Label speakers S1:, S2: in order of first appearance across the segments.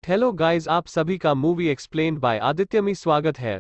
S1: Hello guys, आप सभी का मूवी एक्सप्लेन्ड बाय आदित्य में स्वागत है।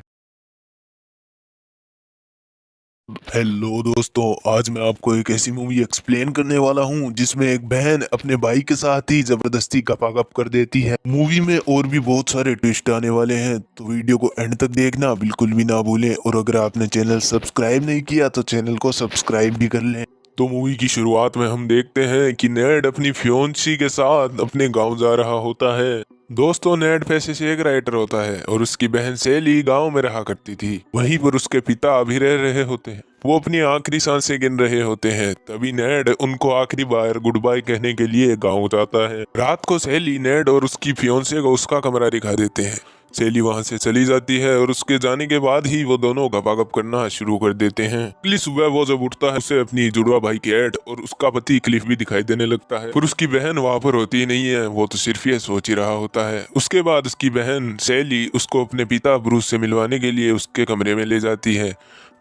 S2: हेलो दोस्तों, आज मैं आपको एक ऐसी मूवी एक्सप्लेन करने वाला हूं जिसमें एक बहन अपने भाई के साथ ही जबरदस्ती गपागप कर देती है। मूवी में और भी बहुत सारे ट्विस्ट आने वाले हैं, तो वीडियो को एंड तक देखना बिल्कुल भी ना भूलें। और अगर आपने चैनल सब्सक्राइब नहीं किया तो चैनल को सब्सक्राइब भी कर लें। तो मूवी की शुरुआत में हम देखते हैं कि नेड अपनी फियोन्सी के साथ अपने गांव जा रहा होता है। दोस्तों, नेड पैसे से एक राइटर होता है और उसकी बहन सेली गांव में रहा करती थी। वहीं पर उसके पिता अभी रह रहे होते हैं। वो अपनी आखिरी सांसें गिन रहे होते हैं। तभी नेड उनको आखिरी बार गुड बाय कहने के लिए गांव जाता है। रात को सेली नेड और उसकी फियोन्से को उसका कमरा दिखा देते हैं। सेली वहां से चली जाती है और उसके जाने के बाद ही वो दोनों गपागप करना शुरू कर देते हैं। अगली सुबह वो जब उठता है, उसे अपनी जुड़वा भाई कैट और उसका पति क्लिफ भी दिखाई देने लगता है। पर उसकी बहन वहां पर होती ही नहीं है। वो तो सिर्फ ये सोच ही रहा होता है। उसके बाद उसकी बहन सेली उसको अपने पिता ब्रूस से मिलवाने के लिए उसके कमरे में ले जाती है।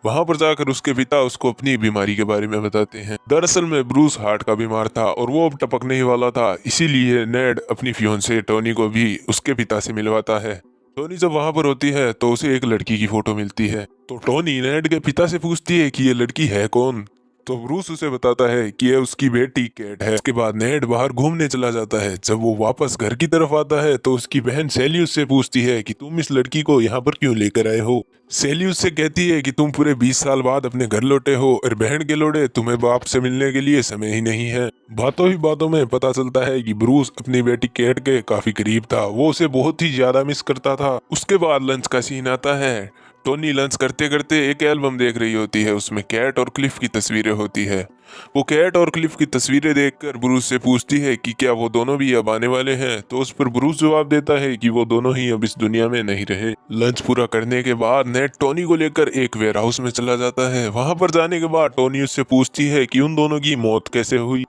S2: वहां पर जाकर उसके पिता उसको अपनी बीमारी के बारे में बताते हैं। दरअसल में ब्रूस हार्ट का बीमार था और वो अब टपकने ही वाला था। इसीलिए नेड अपनी फियोन्से टोनी को भी उसके पिता से मिलवाता है। टोनी जब वहां पर होती है तो उसे एक लड़की की फोटो मिलती है। तो टोनी नेड के पिता से पूछती है कि ये लड़की है कौन। तो ब्रूस उसे बताता है कि ये उसकी बेटी कैट है। उसके बाद नेड बाहर घूमने चला जाता है। जब वो वापस घर की तरफ आता है तो उसकी बहन सेली उससे पूछती है कि तुम इस लड़की को यहाँ पर क्यों लेकर आए हो। सेली उससे कहती है कि तुम पूरे 20 साल बाद अपने घर लौटे हो और बहन के लौटे तुम्हें बाप से मिलने के लिए समय ही नहीं है। बातों ही बातों में पता चलता है कि ब्रूस अपनी बेटी कैट के काफी करीब था। वो उसे बहुत ही ज्यादा मिस करता था। उसके बाद लंच का सीन आता है। टोनी लंच करते करते एक एल्बम देख रही होती है। उसमें कैट और क्लिफ की तस्वीरें होती है। वो कैट और क्लिफ की तस्वीरें देखकर ब्रूस से पूछती है कि क्या वो दोनों भी अब आने वाले हैं। तो उस पर ब्रूस जवाब देता है कि वो दोनों ही अब इस दुनिया में नहीं रहे। लंच पूरा करने के बाद नेड टोनी को लेकर एक वेयर हाउस में चला जाता है। वहां पर जाने के बाद टोनी उससे पूछती है कि उन दोनों की मौत कैसे हुई।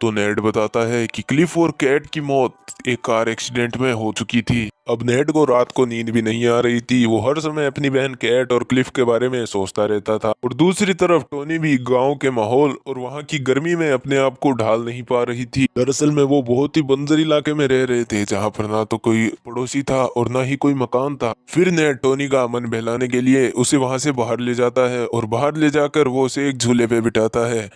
S2: तो नेड बताता है कि क्लिफ और कैट की मौत एक कार एक्सीडेंट में हो चुकी थी। अब नेड को रात को नींद भी नहीं आ रही थी। वो हर समय अपनी बहन कैट और क्लिफ के बारे में सोचता रहता था। और दूसरी तरफ टोनी भी गांव के माहौल और वहां की गर्मी में अपने आप को ढाल नहीं पा रही थी। दरअसल में वो बहुत ही बंजर इलाके में रह रहे थे, जहां पर ना तो कोई पड़ोसी था और ना ही कोई मकान था। फिर नेड टोनी का मन बहलाने के लिए उसे वहां से बाहर ले जाता है और बाहर ले जाकर वो उसे एक झूले पे बिठाता है।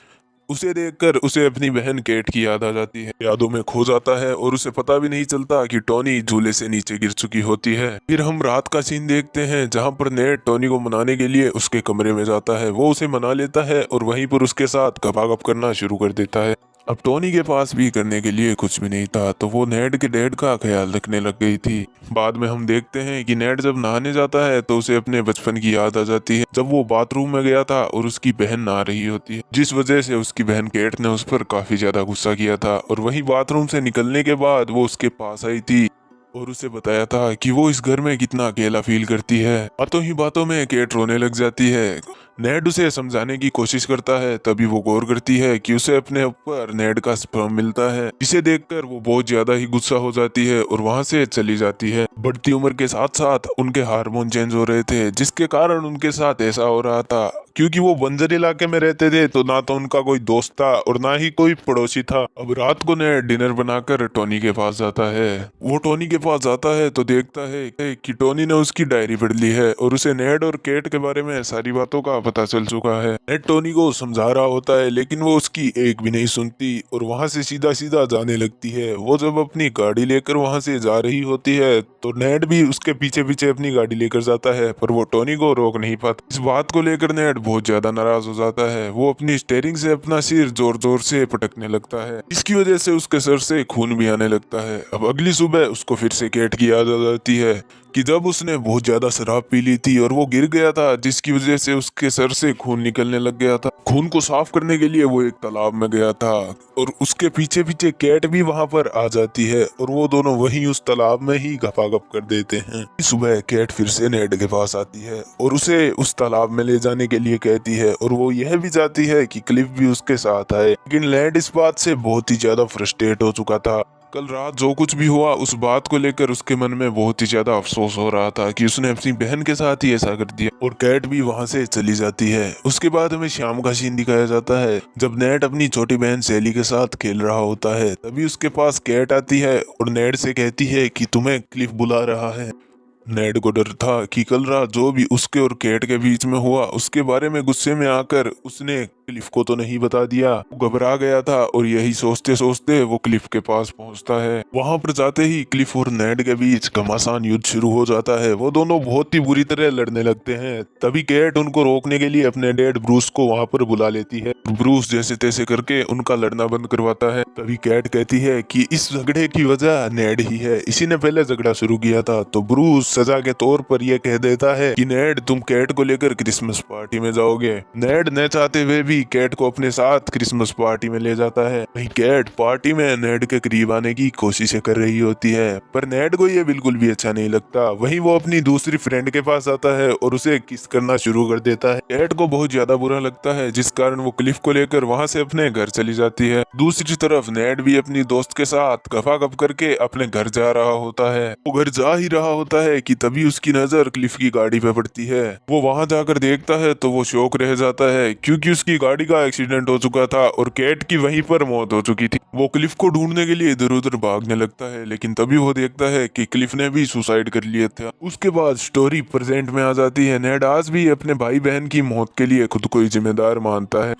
S2: उसे देखकर उसे अपनी बहन केट की याद आ जाती है। यादों में खो जाता है और उसे पता भी नहीं चलता कि टोनी झूले से नीचे गिर चुकी होती है। फिर हम रात का सीन देखते हैं, जहां पर नेड टोनी को मनाने के लिए उसके कमरे में जाता है। वो उसे मना लेता है और वहीं पर उसके साथ गपागप करना शुरू कर देता है। अब टोनी के पास भी करने के लिए कुछ भी नहीं था, तो वो नेड के डैड का ख्याल रखने लग गई थी। बाद में हम देखते हैं कि नेड जब नहाने जाता है तो उसे अपने बचपन की याद आ जाती है, जब वो बाथरूम में गया था और उसकी बहन नहा रही होती है, जिस वजह से उसकी बहन केट ने उस पर काफी ज्यादा गुस्सा किया था। और वही बाथरूम से निकलने के बाद वो उसके पास आई थी और उसे बताया था कि वो इस घर में कितना अकेला फील करती है। बातों ही बातों में केट रोने लग जाती है। नेड उसे समझाने की कोशिश करता है, तभी वो गौर करती है कि उसे अपने ऊपर नेड का स्पर्म मिलता है, जिसे देखकर वो बहुत ज्यादा ही गुस्सा हो जाती है और वहां से चली जाती है। बढ़ती उम्र के साथ साथ उनके हार्मोन चेंज हो रहे थे, जिसके कारण उनके साथ ऐसा हो रहा था। क्योंकि वो बंजर इलाके में रहते थे, तो ना तो उनका कोई दोस्त था और ना ही कोई पड़ोसी था। अब रात को नेड डिनर बनाकर टोनी के पास जाता है। वो टोनी के पास जाता है तो देखता है कि टोनी ने उसकी डायरी पढ़ ली है और उसे नेड और केट के बारे में सारी बातों का पता चल चुका है। नेड टोनी को समझा रहा होता है, लेकिन वो उसकी एक भी नहीं सुनती और वहां से सीधा सीधा जाने लगती है। वो जब अपनी गाड़ी लेकर वहां से जा रही होती है तो नेड भी उसके पीछे पीछे अपनी गाड़ी लेकर जाता है, पर वो टोनी को रोक नहीं पाता। इस बात को लेकर नेड बहुत ज्यादा नाराज हो जाता है। वो अपनी स्टीयरिंग से अपना सिर जोर जोर से पटकने लगता है। इसकी वजह से उसके सर से खून भी आने लगता है। अब अगली सुबह उसको फिर से केट की याद आ जाती है कि जब उसने बहुत ज्यादा शराब पी ली थी और वो गिर गया था, जिसकी वजह से उसके सर से खून निकलने लग गया था। खून को साफ करने के लिए वो एक तालाब में गया था और उसके पीछे पीछे कैट भी वहां पर आ जाती है और वो दोनों वहीं उस तालाब में ही गपागप कर देते हैं। सुबह कैट फिर से नेड के पास आती है और उसे उस तालाब में ले जाने के लिए कहती है और वो यह भी चाहती है कि क्लिफ भी उसके साथ आए। लेकिन नेड इस बात से बहुत ही ज्यादा फ्रस्ट्रेट हो चुका था। कल रात जो कुछ भी हुआ उस बात को लेकर उसके मन में बहुत ही ज्यादा अफसोस हो रहा था कि उसने अपनी बहन के साथ ही ऐसा कर दिया, और कैट भी वहां से चली जाती है। उसके बाद हमें शाम का सीन दिखाया जाता है जब नेड अपनी छोटी बहन सैली के साथ खेल रहा होता है। तभी उसके पास कैट आती है और नेड से कहती है कि तुम्हें क्लिफ बुला रहा है। नेड को डर था कि कल रात जो भी उसके और कैट के बीच में हुआ उसके बारे में गुस्से में आकर उसने क्लिफ को तो नहीं बता दिया। वो घबरा गया था और यही सोचते सोचते वो क्लिफ के पास पहुंचता है। वहां पर जाते ही क्लिफ और नेड के बीच घमासान युद्ध शुरू हो जाता है। वो दोनों बहुत ही बुरी तरह लड़ने लगते हैं। तभी कैट उनको रोकने के लिए अपने डैड ब्रूस को वहां पर बुला लेती है। ब्रूस जैसे तैसे करके उनका लड़ना बंद करवाता है। तभी कैट कहती है कि इस झगड़े की वजह नेड ही है, इसी ने पहले झगड़ा शुरू किया था। तो ब्रूस सजा के तौर पर यह कह देता है कि नेड तुम कैट को लेकर क्रिसमस पार्टी में जाओगे। नेड न चाहते हुए भी कैट को अपने साथ क्रिसमस पार्टी में ले जाता है। वहीं कैट पार्टी में नेड के करीब आने की कोशिशें कर रही होती है, पर नेड को यह बिल्कुल भी अच्छा नहीं लगता। वहीं वो अपनी दूसरी फ्रेंड के पास आता है और उसे किस करना शुरू कर देता है। कैट को बहुत ज्यादा बुरा लगता है, जिस कारण वो क्लिफ को लेकर वहां से अपने घर चली जाती है। दूसरी तरफ नेड भी अपनी दोस्त के साथ गपागप करके अपने घर जा रहा होता है। वो घर जा ही रहा होता है कि तभी उसकी नजर क्लिफ की गाड़ी पे पड़ती है। वो वहां जाकर देखता है तो वो शौक रह जाता है, क्योंकि उसकी गाड़ी का एक्सीडेंट हो चुका था और कैट की वहीं पर मौत हो चुकी थी। वो क्लिफ को ढूंढने के लिए इधर उधर भागने लगता है, लेकिन तभी वो देखता है कि क्लिफ ने भी सुसाइड कर लिया था। उसके बाद स्टोरी प्रेजेंट में आ जाती है। नेड आज भी अपने भाई बहन की मौत के लिए खुद को ही जिम्मेदार मानता है।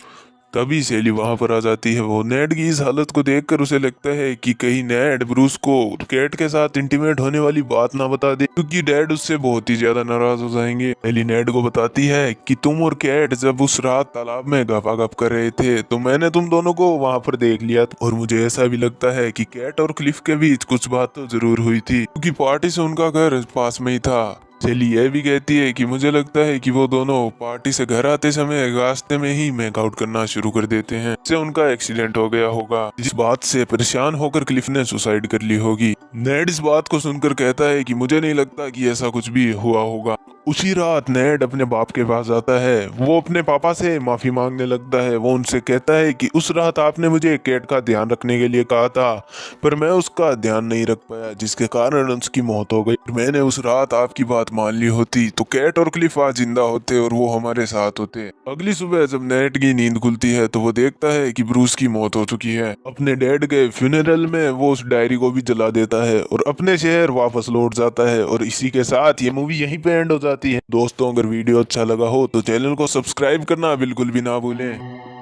S2: तभी सैली वहां पर आ जाती है। वो नेड की इस हालत को देखकर उसे लगता है कि कहीं नेड ब्रूस को कैट के साथ इंटीमेट होने वाली बात ना बता दे, क्योंकि डैड उससे बहुत ही ज्यादा नाराज हो जाएंगे। सैली नेड को बताती है कि तुम और कैट जब उस रात तालाब में गपागप कर रहे थे तो मैंने तुम दोनों को वहां पर देख लिया था, और मुझे ऐसा भी लगता है कि कैट और क्लिफ के बीच कुछ बात तो जरूर हुई थी, क्योंकि पार्टी से उनका घर पास में ही था। सैली यह भी कहती है कि मुझे लगता है कि वो दोनों पार्टी से घर आते समय रास्ते में ही मेकआउट करना शुरू कर देते हैं, जिससे उनका एक्सीडेंट हो गया होगा, जिस बात से परेशान होकर क्लिफ ने सुसाइड कर ली होगी। नेड इस बात को सुनकर कहता है कि मुझे नहीं लगता कि ऐसा कुछ भी हुआ होगा। उसी रात नेड अपने बाप के पास आता है। वो अपने पापा से माफी मांगने लगता है। वो उनसे कहता है कि उस रात आपने मुझे कैट का ध्यान रखने के लिए कहा था, पर मैं उसका ध्यान नहीं रख पाया, जिसके कारण उसकी मौत हो गई। मैंने उस रात आपकी बात मान ली होती तो कैट और क्लिफ आज जिंदा होते और वो हमारे साथ होते। अगली सुबह जब नेड की नींद खुलती है तो वो देखता है कि ब्रूस की मौत हो चुकी है। अपने डैड के फ्यूनरल में वो उस डायरी को भी जला देता है और अपने शहर वापस लौट जाता है। और इसी के साथ ये मूवी यहीं पे एंड हो जाती है। दोस्तों, अगर वीडियो अच्छा लगा हो तो चैनल को सब्सक्राइब करना बिल्कुल भी ना भूलें।